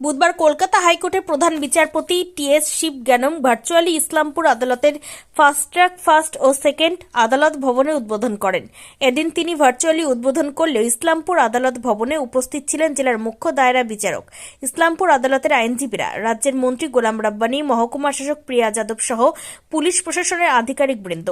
বুধবার কলকাতা হাইকোর্টের প্রধান বিচারপতি টি.এস. শিবজ্ঞানম ভার্চুয়ালি ইসলামপুর আদালতের ফাস্ট ট্র্যাক ফার্স্ট ও সেকেন্ড আদালত ভবনের উদ্বোধন করেন। এদিন তিনি ভার্চুয়ালি উদ্বোধন করলেও ইসলামপুর আদালত ভবনে উপস্থিত ছিলেন জেলার মুখ্য দায়রা বিচারক, ইসলামপুর আদালতের আইনজীবীরা, রাজ্যের মন্ত্রী গোলাম রাব্বানী, মহকুমা শাসক প্রিয়া যাদব সহ পুলিশ প্রশাসনের আধিকারিকবৃন্দ।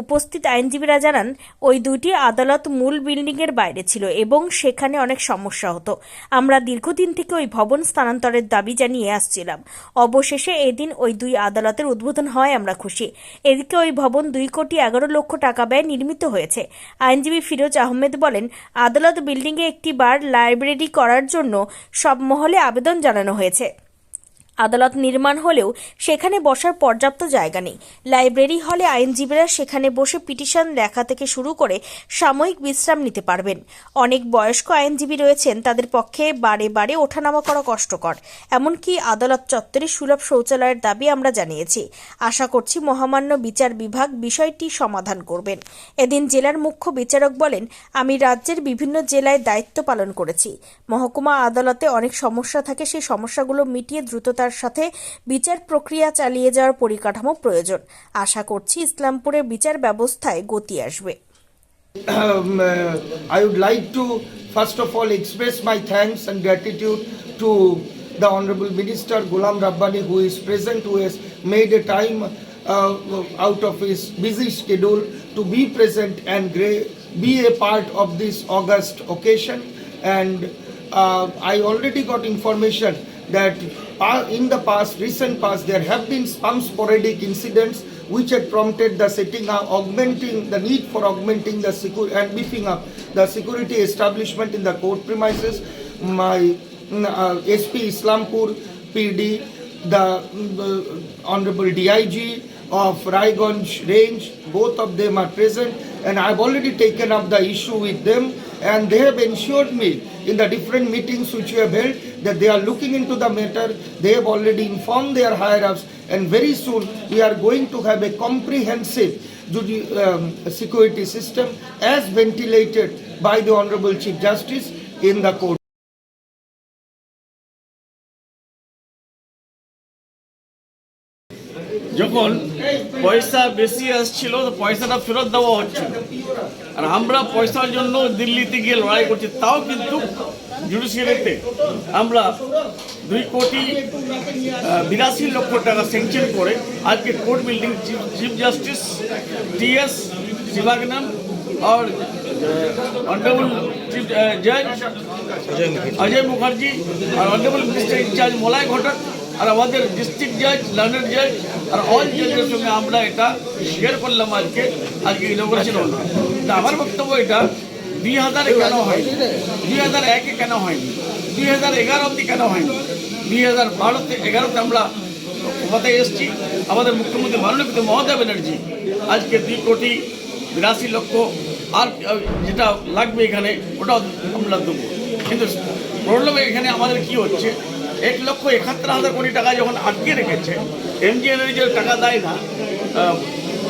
উপস্থিত আইনজীবীরা জানান, ওই দুইটি আদালত মূল বিল্ডিংয়ের বাইরে ছিল এবং সেখানে অনেক সমস্যা হতো। আমরা দীর্ঘদিন থেকে ওই ভবন স্থানান্তরের দাবি জানিয়ে আসছিলাম। অবশেষে এদিন ওই দুই আদালতের উদ্বোধন হয়, আমরা খুশি। এদিকে ওই ভবন 2,11,00,000 টাকা ব্যয় নির্মিত হয়েছে। আইনজীবী ফিরোজ আহমেদ বলেন, আদালত বিল্ডিংয়ে একটি বার লাইব্রেরি করার জন্য সব মহলে আবেদন জানানো হয়েছে। আদালত নির্মাণ হলেও সেখানে বসার পর্যাপ্ত জায়গা নেই। লাইব্রেরি হলে আইনজীবীরা সেখানে বসে পিটিশন লেখা থেকে শুরু করে সাময়িক বিশ্রাম নিতে পারবেন। অনেক বয়স্ক আইনজীবী রয়েছেন, তাদের পক্ষে বারে বারে ওঠানামা করা কষ্টকর। এমনকি আদালত চত্বরে সুলভ শৌচালয়ের দাবি আমরা জানিয়েছি। আশা করছি মহামান্য বিচার বিভাগ বিষয়টি সমাধান করবেন। এদিন জেলার মুখ্য বিচারক বলেন, আমি রাজ্যের বিভিন্ন জেলায় দায়িত্ব পালন করেছি। মহকুমা আদালতে অনেক সমস্যা থাকে, সেই সমস্যাগুলো মিটিয়ে দ্রুততার সাথে বিচার প্রক্রিয়া চালিয়ে যাওয়ার পরিকাঠামো প্রয়োজন। আশা করছি ইসলামপুরের বিচার ব্যবস্থায় গতি আসবে। I would like to first of all express my thanks and gratitude to the Honorable Minister Ghulam Rabbani, who is present, who has made a time out of his busy schedule to be present and be a part of this august occasion. And I already got information that in the recent past, there have been some sporadic incidents which had prompted the the need for augmenting the security and beefing up the security establishment in the court premises. My SP Islampur PD, the Honorable DIG of Raiganj range, both of them are present, and I've already taken up the issue with them, and they have ensured me in the different meetings which we have held that they are looking into the matter. They have already informed their higher-ups, and very soon we are going to have a comprehensive security system as ventilated by the Honorable Chief Justice in the court. যখন পয়সা বেশি আসছিল তো পয়সাটা ফেরত দেওয়া হচ্ছিল, আর আমরা পয়সার জন্য দিল্লিতে গিয়ে লড়াই করছি। তাও কিন্তু জুডিশিয়ারিতে আমরা 2,82,00,000 টাকা স্যাংশন করে আজকে court building chief justice T.S.. Sivagnanam और ऑनरेबल चीफ जज अजय मुखर्जी और ऑनरेबल मिनिस्टर इंचार्ज मलय घटक और हमारे डिस्ट्रिक्ट जज लर्नर जज और ऑल जजेর সঙ্গে আমরা এটা শেয়ার করলাম। আজকে ইনোগ্রেশন হলো। তা আমার বক্তব্য এটা 2000-এ কেন হয়নি, 2001-এ কেন হয়নি, 2011 অবধি কেন হয়নি, 2012-11-তে আমরা ক্ষমতায় এসেছি। আমাদের মুখ্যমন্ত্রী মাননীয় মমতা ব্যানার্জি আজকে 2,82,00,000 আর যেটা লাগবে এখানে ওটা আমরা দেবো। কিন্তু প্রবলেম এখানে আমাদের কি হচ্ছে, 1,71,000 কোটি টাকা যখন আটকে রেখেছে, এমজিএনআরএর টাকা দেয় না,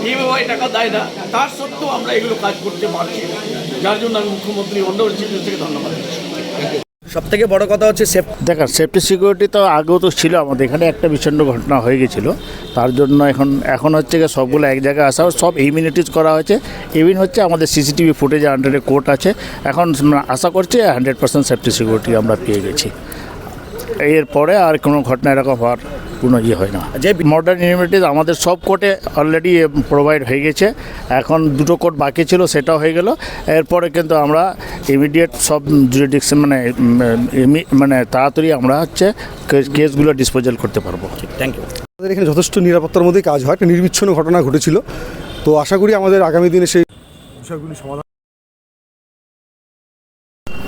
পিএমওয়াই টাকা দেয় না, তার সত্ত্বেও আমরা এগুলো কাজ করতে পারছি, যার জন্য আমি মুখ্যমন্ত্রী অন্ডার চিফ থেকে ধন্যবাদ দিচ্ছি। সব থেকে বড় কথা হচ্ছে সেফটি সিকিউরিটি তো আগেও তো ছিল, আমাদের এখানে একটা বিষণ্ণ ঘটনা হয়ে গেছিলো, তার জন্য এখন হচ্ছে গিয়ে সবগুলো এক জায়গায় আসা, সব ইমিউনিটিজ করা হয়েছে। ইভিন হচ্ছে আমাদের সিসিটিভি ফুটেজে আন্ডারে কোর্ট আছে। এখন আশা করছি 100% সেফটি সিকিউরিটি আমরা পেয়ে গেছি। এরপরে আর কোনো ঘটনা এরকম হওয়ার কোনো হয় না। যে মডার্ন ইমিউনিটিজ আমাদের সব কোর্টে অলরেডি প্রোভাইড হয়ে গেছে। এখন 2টো কোর্ট বাকি ছিল, সেটাও হয়ে গেল। এরপরে কিন্তু আমরা ইমিডিয়েট সব জুরিডিকশন মানে তাড়াতাড়ি আমরা হচ্ছে কেসগুলো ডিসপোজাল করতে পারবো। Thank you. আমাদের এখানে যথেষ্ট নিরাপত্তার মধ্যেই কাজ হয়। একটা নির্বিচ্ছিন্ন ঘটনা ঘটেছিল, তো আশা করি আমাদের আগামী দিনে সেই বিষয়গুলি সমাধান,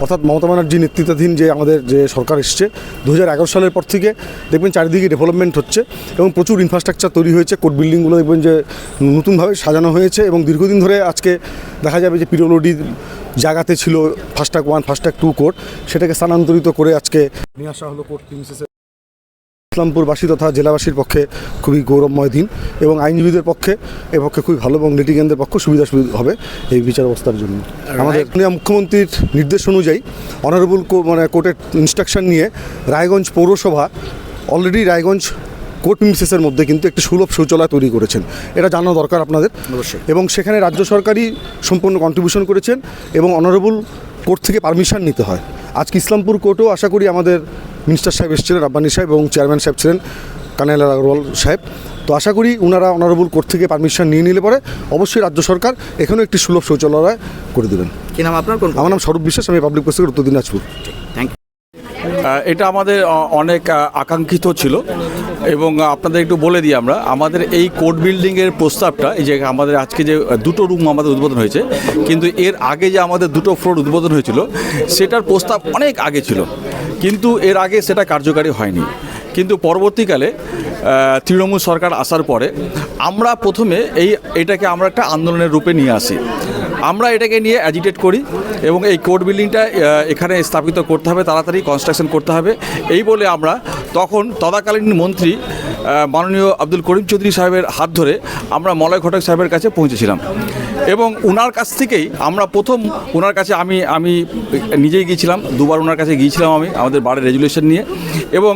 অর্থাৎ মমতা ব্যানার্জি নেতৃত্বাধীন যে আমাদের যে সরকার এসছে 2011 সালের পর থেকে দেখবেন চারিদিকে ডেভেলপমেন্ট হচ্ছে এবং প্রচুর ইনফ্রাস্ট্রাকচার তৈরি হয়েছে। কোর্ট বিল্ডিংগুলো দেখবেন যে নতুনভাবে সাজানো হয়েছে এবং দীর্ঘদিন ধরে আজকে দেখা যাবে যে পিডব্লিউডি জায়গাতে ছিল fast track 1, fast track 2 court, সেটাকে স্থানান্তরিত করে আজকে নিয়ে আসা হলো কোর্ট প্রিমিসেসে। ইসলামপুরবাসী তথা জেলাবাসীর পক্ষে খুবই গৌরবময় দিন এবং আইনজীবীদের পক্ষে এ পক্ষে খুবই ভালো এবং লিটিগেন্টদের পক্ষে সুবিধা হবে এই বিচার ব্যবস্থার জন্য। আমাদের মাননীয় মুখ্যমন্ত্রীর নির্দেশ অনুযায়ী অনারেবল কোর্টের ইনস্ট্রাকশন নিয়ে রায়গঞ্জ পৌরসভা অলরেডি রায়গঞ্জ কোর্ট প্রিমিসেসের মধ্যে কিন্তু একটি সুলভ শৌচালয় তৈরি করেছেন, এটা জানা দরকার আপনাদের। এবং সেখানে রাজ্য সরকারই সম্পূর্ণ কন্ট্রিবিউশন করেছেন এবং অনারেবল কোর্ট থেকে পারমিশন নিতে হয়। আজকে ইসলামপুর কোর্টও আশা করি আমাদের মিনিস্টার সাহেব এসেছিলেন, রাব্বানি সাহেব, এবং চেয়ারম্যান সাহেব ছিলেন কানাইলাল আগরওয়াল সাহেব। তো আশা করি ওনারা অনারেবল কোর্ট থেকে পারমিশন নিয়ে নিলে পরে অবশ্যই রাজ্য সরকার এখানেও একটি সুলভ শৌচালয় করে দেবেন। কি নাম আপনার? আমার নাম স্বরূপ বিশ্বাস, আমি পাবলিক প্রসিকিউটর উত্তর দিনাজপুর। Thank you. এটা আমাদের অনেক আকাঙ্ক্ষিত ছিল এবং আপনাদের একটু বলে দিই আমরা আমাদের এই কোর্ট বিল্ডিংয়ের প্রস্তাবটা, এই যে আমাদের আজকে যে দুটো রুম আমাদের উদ্বোধন হয়েছে, কিন্তু এর আগে যে আমাদের দুটো ফ্লোর উদ্বোধন হয়েছিল সেটার প্রস্তাব অনেক আগে ছিল, কিন্তু এর আগে সেটা কার্যকারী হয়নি। কিন্তু পরবর্তীকালে তৃণমূল সরকার আসার পরে আমরা প্রথমে এটাকে আমরা একটা আন্দোলনের রূপে নিয়ে আসি। আমরা এটাকে নিয়ে অ্যাজিটেট করি এবং এই কোর্ট বিল্ডিংটা এখানে স্থাপিত করতে হবে, তাড়াতাড়ি কনস্ট্রাকশন করতে হবে এই বলে আমরা তখন তদাকালীন মন্ত্রী মাননীয় আব্দুল করিম চৌধুরী সাহেবের হাত ধরে আমরা মলয় ঘটক সাহেবের কাছে পৌঁছেছিলাম এবং ওনার কাছ থেকেই আমরা প্রথম ওনার কাছে আমি নিজেই গিয়েছিলাম, দুবার ওনার কাছে গিয়েছিলাম আমি আমাদের বাড়ির রেজুলেশন নিয়ে। এবং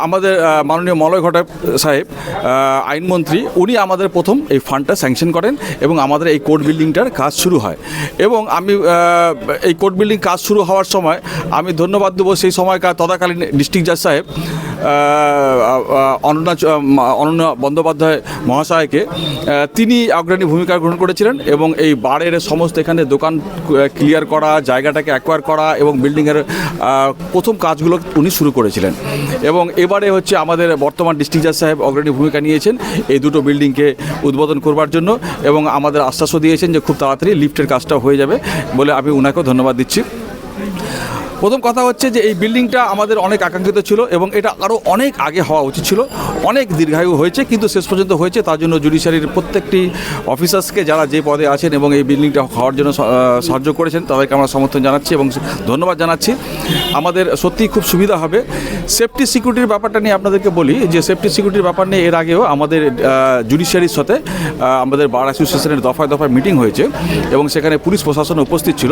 আমাদের মাননীয় মলয় ঘটক সাহেব আইনমন্ত্রী, উনি আমাদের প্রথম এই ফান্ডটা স্যাংশন করেন এবং আমাদের এই কোর্ট বিল্ডিংটার কাজ শুরু হয়। এবং আমি এই কোর্ট বিল্ডিং কাজ শুরু হওয়ার সময় আমি ধন্যবাদ দেবো সেই সময়কার তদাকালীন ডিস্ট্রিক্ট জাজ সাহেব অনন্য বন্দ্যোপাধ্যায় মহাশয়কে। তিনি অগ্রণী ভূমিকা গ্রহণ করেছিলেন এবং এই বাড়ির সমস্ত এখানে দোকান ক্লিয়ার করা, জায়গাটাকে অ্যাকোয়ার করা এবং বিল্ডিংয়ের প্রথম কাজগুলো উনি শুরু করেছিলেন। এবং এবারে হচ্ছে আমাদের বর্তমান ডিস্ট্রিক্ট জাজ সাহেব অগ্রণী ভূমিকা নিয়েছেন এই দুটো বিল্ডিংকে উদ্বোধন করবার জন্য এবং আমাদের আশ্বাসও দিয়েছেন যে খুব তাড়াতাড়ি লিফটের কাজটা হয়ে যাবে বলে আমি ওনাকেও ধন্যবাদ দিচ্ছি। প্রথম কথা হচ্ছে যে এই বিল্ডিংটা আমাদের অনেক আকাঙ্ক্ষিত ছিল এবং এটা আরও অনেক আগে হওয়া উচিত ছিল, অনেক দীর্ঘায়ু হয়েছে কিন্তু শেষ পর্যন্ত হয়েছে। তার জন্য জুডিশিয়ারির প্রত্যেকটি অফিসার্সকে যারা যে পদে আছেন এবং এই বিল্ডিংটা হওয়ার জন্য সাহায্য করেছেন তাদেরকে আমরা সমর্থন জানাচ্ছি এবং ধন্যবাদ জানাচ্ছি। আমাদের সত্যিই খুব সুবিধা হবে। সেফটি সিকিউরিটির ব্যাপারটা নিয়ে আপনাদেরকে বলি যে সেফটি সিকিউরিটির ব্যাপার নিয়ে এর আগেও আমাদের জুডিশিয়ারির সাথে আমাদের বার অ্যাসোসিয়েশনের দফায় দফায় মিটিং হয়েছে এবং সেখানে পুলিশ প্রশাসন উপস্থিত ছিল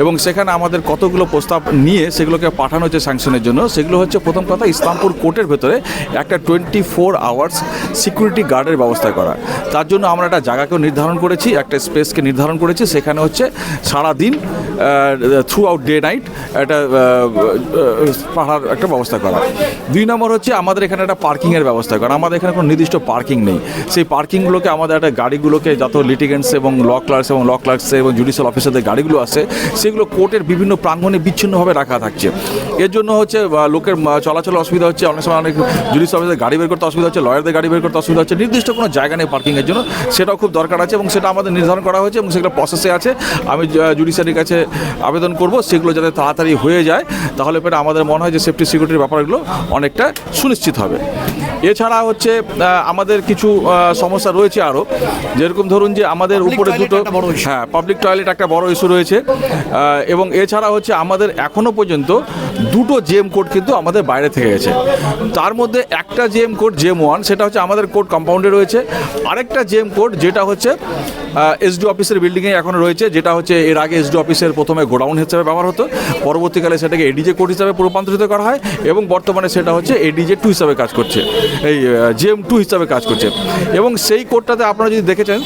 এবং সেখানে আমাদের কতগুলো প্রস্তাব নিয়ে সেগুলোকে পাঠানো হচ্ছে স্যাংশনের জন্য। সেগুলো হচ্ছে প্রথম কথা ইসলামপুর কোর্টের ভেতরে একটা 24 আওয়ার্স সিকিউরিটি গার্ডের ব্যবস্থা করা। তার জন্য আমরা একটা জায়গাকেও নির্ধারণ করেছি, একটা স্পেসকে নির্ধারণ করেছি, সেখানে হচ্ছে সারাদিন থ্রু আউট ডে নাইট একটা পাহাড়ার একটা ব্যবস্থা করা। 2 নম্বর হচ্ছে আমাদের এখানে একটা পার্কিংয়ের ব্যবস্থা করা। আমাদের এখানে কোনো নির্দিষ্ট পার্কিং নেই, সেই পার্কিংগুলোকে আমাদের একটা গাড়িগুলোকে যত লিটিগেন্টস এবং ল ক্লার্কস এবং জুডিশিয়াল অফিসারদের গাড়িগুলো আছে সেগুলো কোর্টের বিভিন্ন প্রাঙ্গণে বিচ্ছিন্নভাবে রাখা থাকছে। এর জন্য হচ্ছে লোকের চলাচলের অসুবিধা হচ্ছে, অনেক সময় অনেক জুডিশিয়াল অফিসার গাড়ি বের করতে অসুবিধা হচ্ছে, লয়ারদের গাড়ি বের করতে অসুবিধা হচ্ছে। নির্দিষ্ট কোনো জায়গা নেই পার্কিংয়ের জন্য, সেটাও খুব দরকার আছে এবং সেটা আমাদের নির্ধারণ করা হয়েছে এবং সেগুলো প্রসেসে আছে। আমি জুডিশিয়ারির কাছে আবেদন করব সেগুলো যাতে তাড়াতাড়ি হয়ে যায়, তাহলে পরে আমাদের মনে হয় যে সেফটি সিকিউরিটির ব্যাপারগুলো অনেকটা সুনিশ্চিত হবে। এছাড়া হচ্ছে আমাদের কিছু সমস্যা রয়েছে আরও, যেরকম ধরুন যে আমাদের উপরে দুটো পাবলিক টয়লেট একটা বড় ইস্যু রয়েছে এবং এছাড়া হচ্ছে আমাদের এখনও পর্যন্ত দুটো জেএম কোর্ট কিন্তু আমাদের বাইরে থেকে গেছে। তার মধ্যে একটা জেএম কোর্ট জেএম 1 সেটা হচ্ছে আমাদের কোর্ট কম্পাউন্ডে রয়েছে, আরেকটা জেএম কোর্ট যেটা হচ্ছে এসডি অফিসের বিল্ডিংয়ে এখনও রয়েছে, যেটা হচ্ছে এর আগে এসডি অফিসের প্রথমে গোডাউন হিসেবে ব্যবহার হতো, পরবর্তীকালে সেটাকে এডিজে কোর্ট হিসাবে রূপান্তরিত করা হয় এবং বর্তমানে সেটা হচ্ছে এডিজে 2 হিসাবে কাজ করছে, এই জেএম 2 হিসাবে কাজ করছে। এবং সেই কোর্টটাতে আপনারা যদি দেখেছেন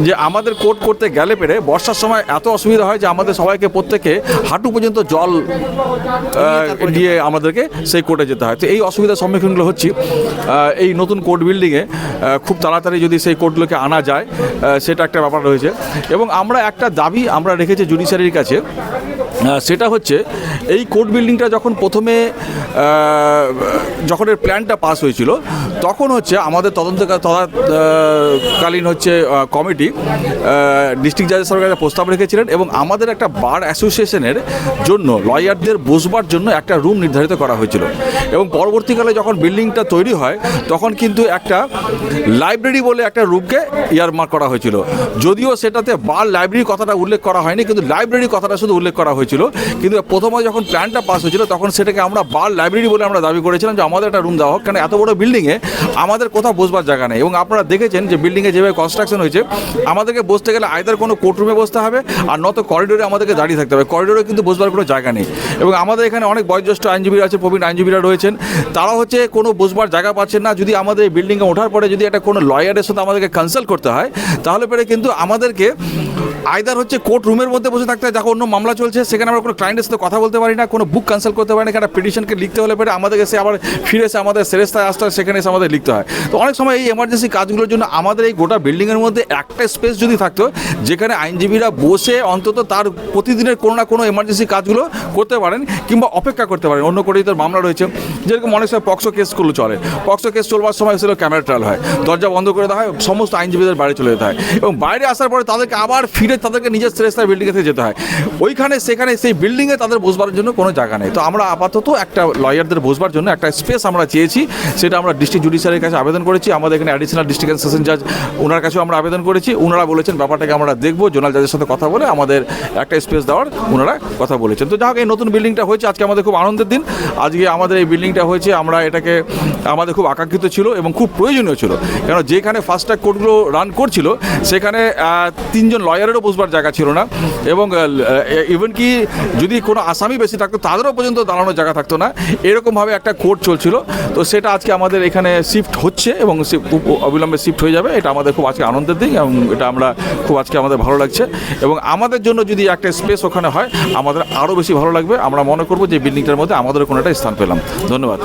যে আমাদের কোর্ট করতে গেলে পেরে বর্ষার সময় এত অসুবিধা হয় যে আমাদের সবাইকে প্রত্যেকে হাঁটু পর্যন্ত জল দিয়ে আমাদেরকে সেই কোর্টে যেতে হয়। তো এই অসুবিধার সম্মুখীনগুলো হচ্ছি। এই নতুন কোর্ট বিল্ডিংয়ে খুব তাড়াতাড়ি যদি সেই কোর্টগুলোকে আনা যায় সেটা একটা ব্যাপার রয়েছে। এবং আমরা একটা দাবি আমরা রেখেছি জুডিশিয়ারির কাছে, সেটা হচ্ছে এই কোর্ট বিল্ডিংটা যখন প্রথমে যখন এর প্ল্যানটা পাস হয়েছিল তখন হচ্ছে আমাদের তদন্তকালীন হচ্ছে কমিটি ডিস্ট্রিক্ট জাজের সরকারের প্রস্তাব রেখেছিলেন এবং আমাদের একটা বার অ্যাসোসিয়েশনের জন্য লয়ারদের বসবার জন্য একটা রুম নির্ধারিত করা হয়েছিল। এবং পরবর্তীকালে যখন বিল্ডিংটা তৈরি হয় তখন কিন্তু একটা লাইব্রেরি বলে একটা রুমকে ইয়ারমার্ক করা হয়েছিল, যদিও সেটাতে বার লাইব্রেরির কথাটা উল্লেখ করা হয়নি কিন্তু লাইব্রেরির কথাটা শুধু উল্লেখ করা হয়েছিল। হয়েছিল, কিন্তু প্রথমে যখন প্ল্যানটা পাস হয়েছিল তখন সেটাকে আমরা বার লাইব্রেরি বলে আমরা দাবি করেছিলাম যে আমাদের একটা রুম দেওয়া হোক, কারণ এত বড় বিল্ডিংয়ে আমাদের কোথাও বসবার জায়গা নেই। এবং আপনারা দেখেছেন যে বিল্ডিংয়ে যেভাবে কনস্ট্রাকশন হয়েছে, আমাদেরকে বসতে গেলে আইদার কোনো কোর্টরুমে বসতে হবে আর নত করিডোরে আমাদেরকে দাঁড়িয়ে থাকতে হবে, করিডোরে কিন্তু বসবার কোনো জায়গা নেই। এবং আমাদের এখানে অনেক বয়োজ্যেষ্ঠ আইনজীবীরা আছে, প্রবীণ আইনজীবীরা রয়েছেন, তারা হচ্ছে কোনো বসবার জায়গা পাচ্ছেন না। যদি আমাদের বিল্ডিংয়ে ওঠার পরে যদি একটা কোনো লয়ারের সাথে আমাদেরকে কনসাল্ট করতে হয়, তাহলে পরে কিন্তু আমাদেরকে আইদার হচ্ছে কোর্ট রুমের মধ্যে বসে থাকতে হয়, যখন অন্য মামলা চলছে সেখানে আমরা কোনো ক্লায়েন্টের সাথে কথা বলতে পারি না, কোনো বুক কনসাল্ট করতে পারি না, এখানে পিটিশনকে লিখতে হলে পরে আমাদেরকে সে আবার ফিরে এসে আমাদের সেরেস্তায় আসতে হয়, সেখানে এসে আমাদের লিখতে হয়। তো অনেক সময় এই এমার্জেন্সি কাজগুলোর জন্য আমাদের এই গোটা বিল্ডিংয়ের মধ্যে একটা স্পেস যদি থাকতো যেখানে আইনজীবীরা বসে অন্তত তার প্রতিদিনের কোনো না কোনো এমার্জেন্সি কাজগুলো করতে পারেন কিংবা অপেক্ষা করতে পারেন। অন্য করে তার মামলা রয়েছে, যেরকম অনেক সময় পক্সো কেসগুলো চলে, পক্সো কেস চলবার সময় সেগুলো ক্যামেরা ট্রায়াল হয়, দরজা বন্ধ করে দেওয়া হয়, সমস্ত আইনজীবীদের বাইরে চলে যেতে হয় এবং বাইরে আসার পরে তাদেরকে আবার ফিরে তাদেরকে নিজের সেরেস্তায় বিল্ডিংয়ে থেকে যেতে হয়, ওইখানে সেখানে সেই বিল্ডিংয়ে তাদের বসবার জন্য কোনো জায়গা নেই। তো আমরা আপাতত একটা লয়ারদের বসবার জন্য একটা স্পেস আমরা চেয়েছি, সেটা আমরা ডিস্ট্রিক্ট জুডিশিয়ারির কাছে আবেদন করেছি, আমাদের এখানে অ্যাডিশনাল ডিস্ট্রিক্ট অ্যান্ড সেশন জাজ ওনার কাছেও আমরা আবেদন করেছি। ওনারা বলেছেন ব্যাপারটাকে আমরা দেখবো, জোনাল জাজের সাথে কথা বলে আমাদের একটা স্পেস দেওয়ার ওনারা কথা বলেছেন। তো যাই হোক, এই নতুন বিল্ডিংটা হয়েছে, আজকে আমাদের খুব আনন্দের দিন। আজকে আমাদের এই বিল্ডিংটা হয়েছে, আমরা এটাকে আমাদের খুব আকাঙ্ক্ষিত ছিল এবং খুব প্রয়োজনীয় ছিল, কেন যেখানে ফাস্ট ট্র্যাক কোর্টগুলো রান করছিল সেখানে 3 জন লয়ারেরও বসবার জায়গা ছিল না এবং ইভেন কি যদি কোনো আসামি বেশি থাকতো তাদেরও পর্যন্ত দাঁড়ানোর জায়গা থাকতো না, এরকমভাবে একটা কোর্ট চলছিল। তো সেটা আজকে আমাদের এখানে শিফট হচ্ছে এবং অবিলম্বে শিফট হয়ে যাবে, এটা আমাদের খুব আজকে আনন্দের দিন এবং এটা আমরা খুব আজকে আমাদের ভালো লাগছে এবং আমাদের জন্য যদি একটা স্পেস ওখানে হয় আমাদের আরও বেশি ভালো লাগবে। আমরা মনে করবো যে বিল্ডিংটার মধ্যে আমাদের কোনো একটা স্থান পেলাম। ধন্যবাদ।